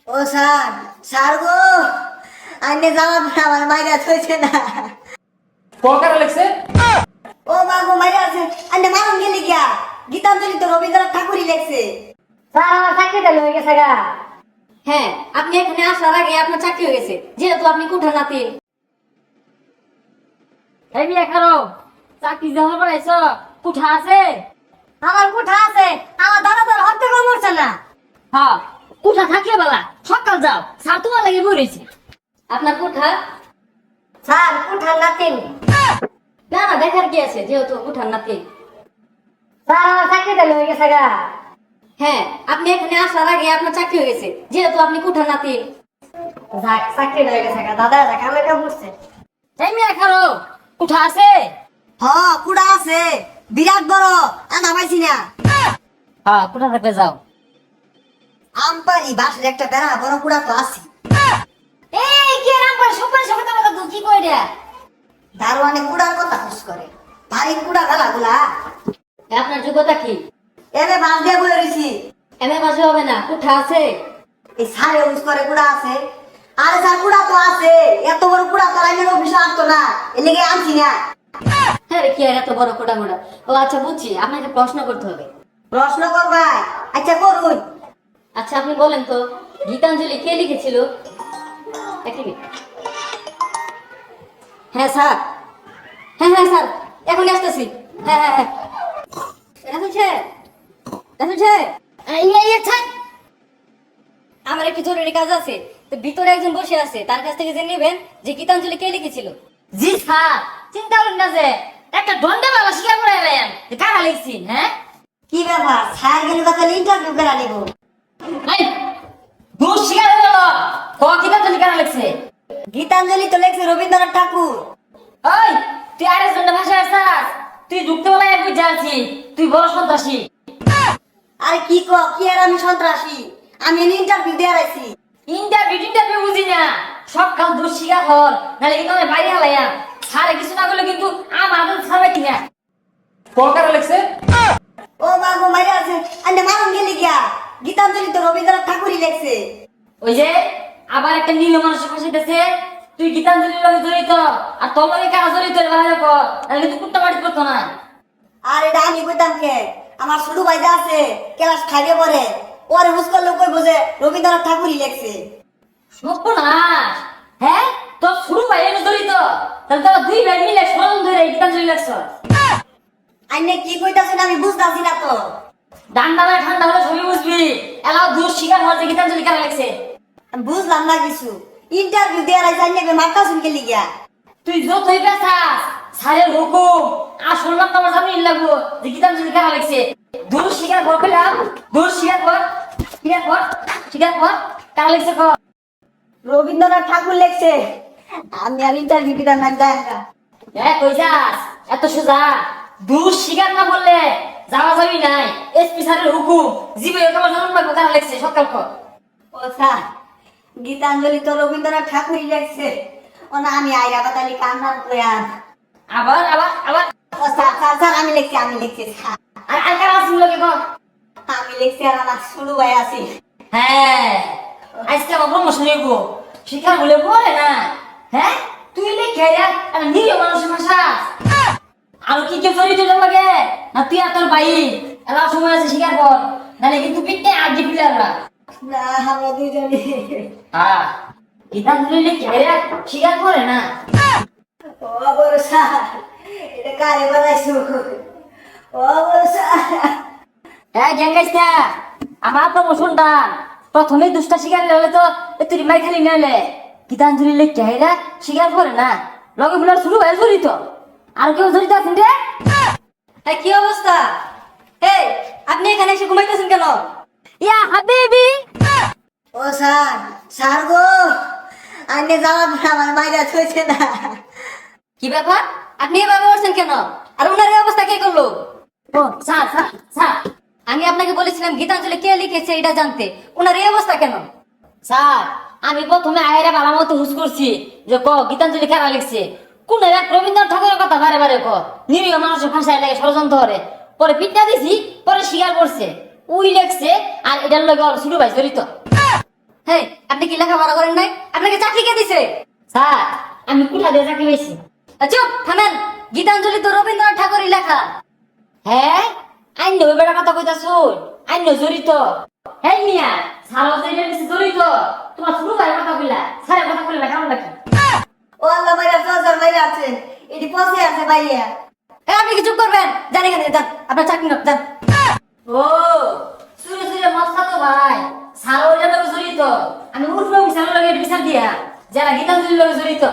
ও sir, sir গো, আইনে যাওয়া আমার মাইরা থইছে না। পকার লেখছে। ও মা গো, মাইরা আছে। আইনে মারুন গেলি কিয়া? গীতাঞ্জলি তো রবীন্দ্রনাথ ঠাকুরই লেখছে। স্যার আমার চাকরিটা হয়ে গেছে গা। হ্যাঁ, আপনি এখানে আসার আগে আপনার চাকরি হয়ে গেছে, যেহেতু আপনি কুঠার নাতি। এই বিয়ে খারো চাকরি যখন পড়াইছ কুঠা আছে? আমার কুঠা আছে, আমার দাদা তোর হত্যা কম করছে না। হ্যাঁ কুঠা থাকলে বেলা সকাল যাও, স্যার তোমার লাগে বলেছি। আপনার কুঠা? স্যার, কুঠার নাতিন। না না, দেখার কি আছে, যেহেতু কুঠার নাতি। স্যার আমার চাকরিটা হয়ে গেছে গা। হ্যাঁ, আপনি এখানে আসার আগে আপনার চাকরি হয়ে গেছে, যেহেতু আপনি কুঠার নাতি। যাক, চাকরি হয়ে গেছে গা। দাদা যাক, আমার কাম করছে। এই বিয়ে খারো কুঠা আছে? হ, কুড়া আছে, বিরাট বড়। আনা পাইছি না। হ্যাঁ কুঠা থাকলে যাও। আমপারি বাসের একটা বেড়া বড় কুড়া তো আছে। এই কি রাম করে সুপার সুপার কথা তুই কি কই রে? দারোয়ানে কুড়ার কথা খুশ করে। ভারী কুড়া গালা গুলা। আপনার যোগ্যতা কি? এনে বাস দিয়ে বয়ে রয়েছি। এমএ পাশে হবে না, কুঠা আছে। এই সারে উস করে কুড়া আছে। আরে স্যার, কুড়া তো আছে। এত বড় কুড়া তো আইনের অফিসে আসতো না, এর লেগে আনছি না। হ্যাঁ রে, কি আর এত বড় কোটা মোটা। ও আচ্ছা, বুঝছি, আপনাকে প্রশ্ন করতে হবে। প্রশ্ন করবা? আচ্ছা করুন। আচ্ছা আপনি বলেন তো, গীতাঞ্জলি কে লিখেছিল? এক মিনিট। হ্যাঁ স্যার, হ্যাঁ হ্যাঁ স্যার, এখনই আসতেছি। হ্যাঁ হ্যাঁ হ্যাঁ, রাহুল স্যার, রাহুল স্যার, আমার একটু জরুরি কাজ আছে, তো ভিতরে একজন বসে আছে, তার কাছ থেকে জেনে নেবেন যে গীতাঞ্জলি কে লিখেছিল। জি স্যার, চিন্তা করেন না যে একটা দণ্ডে বাবা শিকার করে এলেন যে কারা লিখছি। হ্যাঁ কি ব্যাপার? স্যার গেলে কথা ইন্টারভিউ করে নিব। এই দোষ শিকার হয়ে গেল। গীতাঞ্জলি কারা লিখছে? গীতাঞ্জলি তো লেখছে রবীন্দ্রনাথ ঠাকুর। ওই তুই আরেক জনের ভাষায় আসছাস, তুই যুক্ত বেলায় বুঝে আছি, তুই বড় সন্ত্রাসী। আরে কি কি আর আমি সন্ত্রাসী? আমি ইন্টারভিউ দিয়ে আইছি। ইন্টারভিউ বুঝি না, সকাল দোষ শিকার হল, নাহলে কিন্তু আমি বাইরে হালাইয়া সারে কিছু না করলে কিন্তু আমাদের ছাড়বে কিনা। পকার লেখছে। ও মা গো, মাইরা আছে। আন্নে মারুন গেলি কিয়া? গীতাঞ্জলি তো রবীন্দ্রনাথ ঠাকুরই লেখছে। ওই যে আবার একটা নীল মানুষের ফাঁসিতেছে, তুই গীতাঞ্জলির লগে জড়িত আর তোর লগে কারা জড়িত ভালো দেখো, নাহলে কিন্তু কুত্তা বাড়ি করতো না। আর এটা আমি কইতাম কে? আমার ছোট ভাইটা আছে, ক্লাস 5 এ পড়ে। ওরে হুস করলে কইবো যে রবীন্দ্রনাথ ঠাকুরই লেখছে। সর্বনাশ! হ্যাঁ তোর শুরু ভাই এনে জড়িত, তাহলে তোরা দুই ভাই মিলে স্মরণ ধরে গীতাঞ্জলি লেখছ। আইনে কি কইতাছেন আমি বুঝতাছি না তো। ডান্ডা না ঠান্ডা হলে সবই বুঝবি। এলাও দূর শিকার হওয়ার যে গীতাঞ্জলি কারা লেখছে। আমি বুঝলাম না কিছু। ইন্টারভিউ দিয়ে আইছি, আইনে মারতাছেন গেলি গিয়া? তুই যতই পেছাস সারের হুকুম আর শুনলাম তোমার সামনে লাগবো যে গীতাঞ্জলি কারা লেখছে। দূর শিকার কর পেলাম, দূর শিকার কর, শিকার কর, শিকার কর, কারা লেখছে কর। রবীন্দ্রনাথ ঠাকুর লেখছে। আমি আর ইন্টারভিউ দিতাম না, দেখা। কই যাস এত সোজা? দূর শিকার না বললে যাওয়া যাবি নাই। এসপি স্যারের হুকুম, জীবে তোমার জন্ম লাগবো কারা লেখছে সকাল কর। ও স্যার, গীতাঞ্জলি তো রবীন্দ্রনাথ ঠাকুরই লেখছে। ও না, আমি আইরা বাতালি কান্নার কইয়ান। আবার আবার আবার ও স্যার, স্যার, স্যার, আমি লিখছি স্যার। আর আর কারা আসুন লোকে কর। আমি লিখছি আর আমার শুরু ভাই আছি। হ্যাঁ আজকে আমার প্রমোশন হইব, শিকার বলে বলে না। হ্যাঁ তুই লিখে আর নিরীহ মানুষের ভাষা আর কি কেউ জড়িত লাগে না? তুই আর তোর ভাই এলা সময় আছে শিকার কর, নাহলে কিন্তু পিঠে আর দি পিলাররা। না, আমরা দুজনে। হ্যাঁ গীতাঞ্জলি লিখে শিকার করে না। ও বড় স্যার, এটা কারে বানাইছো? ও বড় স্যার। হ্যাঁ গ্যাঙ্গাইস্তা, আমার প্রমোশনটা প্রথমে দুষ্টা শিকার হলে তো তুই মাই খালি নাইলে গীতাঞ্জলি লিখে শিকার করে না। লগে ফুলার শুরু হয়ে জড়িত, আর কেউ জড়িত আছেন রে? হ্যাঁ, কি অবস্থা? এই, আপনি এখানে এসে ঘুমাইতেছেন কেন? ইয়া হাবিবি। ও স্যার, স্যার গো, আইনে যাওয়া আমার মাইরা থইছে না। কি ব্যাপার? আপনি এভাবে করছেন কেন? আর ওনার এই অবস্থা কে করলো? ও স্যার স্যার স্যার, আমি আপনাকে বলেছিলাম গীতাঞ্জলি কে লিখেছে এটা জানতে, ওনার এই অবস্থা কেন? স্যার আমি প্রথমে আয়েরা বাবা মতো হুস করছি যে ক গীতাঞ্জলি কারা লিখছে। কোন এক রবীন্দ্রনাথ ঠাকুরের কথা বারে বারে ক, নিরীহ মানুষের ভাষায় লাগে ষড়যন্ত্র করে। পরে পিঠা দিছি, পরে স্বীকার করছে উই লেখছে আর এটার লগে শুরু ভাই জড়িত। হেই, কি লেখাপড়া করেন নাই? আপনাকে চাকরি কে দিছে? স্যার আমি কোথা দিয়ে চাকরি পেয়েছি? চুপ থামেন। গীতাঞ্জলি তো রবীন্দ্রনাথ ঠাকুরের লেখা। হ্যাঁ আইন ওই বেড়া কথা কইতা শুন, আইন জড়িত। হ্যাঁ মিয়া সারা যে জড়িত, তোমার শুরু ভাই কথা কইলা, স্যারের কথা কইলা কেমন নাকি? ও আল্লাহ বাইরে সজার বাইরে আছেন, এটি পচে আছে বাইরে। আপনি কি চুপ করবেন? জানি কেন যান, আপনার চাকরি না যান। ও সুরে সুরে মস্তা তো ভাই, সারা ওই জড়িত। আমি উঠবো বিচার লাগে বিচার দিয়া, যারা গীতাঞ্জলির লগে জড়িত